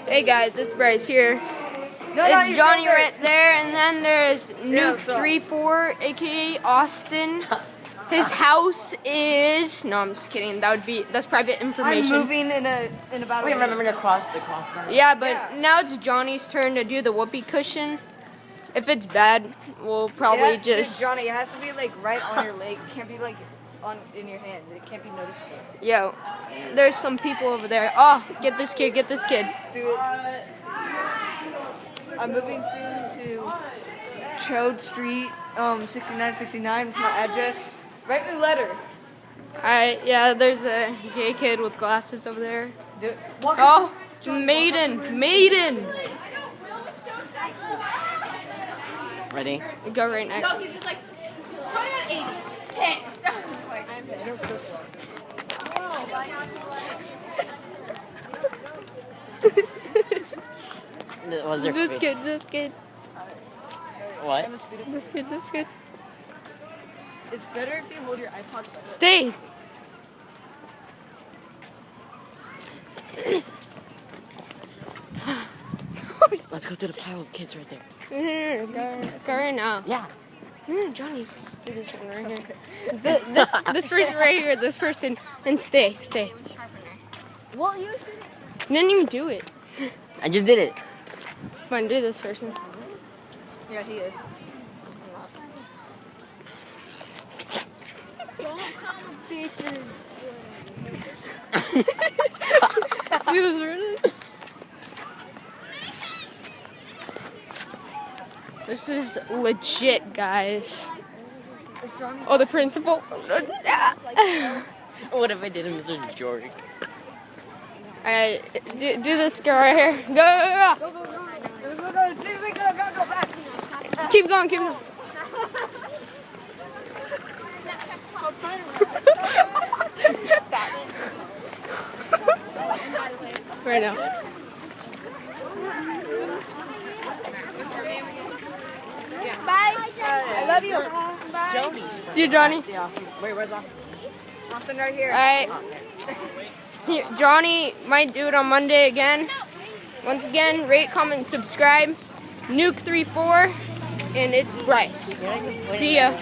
Hey guys, it's Bryce here. It's Johnny right there, and then there's Nuke34, aka Austin. His house is no, I'm just kidding. That's private information. I'm moving in about a week. Remember to cross the crossbar? Yeah, but now it's Johnny's turn to do the whoopee cushion. If it's bad, we'll probably just. Johnny, it has to be like right on your leg. It can't be like in your hand. It can't be noticeable. Yo, there's some people over there. Oh, get this kid, get this kid. Dude, I'm moving soon to Chode Street, 6969 is my address. Write me a letter. Alright, yeah, there's a gay kid with glasses over there. Dude, Oh, Maiden. Ready? Go right next. No, he's just like, try at 80s. Thanks. Was there This kid. What? This kid. it's better if you hold your iPod so. Stay. Let's go to the pile of kids right there. Go right now. Yeah. Johnny, let's do this one right here. This person right here, this person. And stay. Well, you You didn't even do it. I just did it. Come on, do this person. Yeah, he is. Do this person. This is legit, guys. Oh, the principal. What if I did a Mr. Jordan? Alright, do this girl right here. Go. Go back. Keep going. Right now. Bye. I love you. Jody. See you, Johnny. See Austin. Wait, where's Austin? Austin right here. Alright. Johnny might do it on Monday again. Once again, rate, comment, subscribe. Nuke34, and it's Bryce. See ya.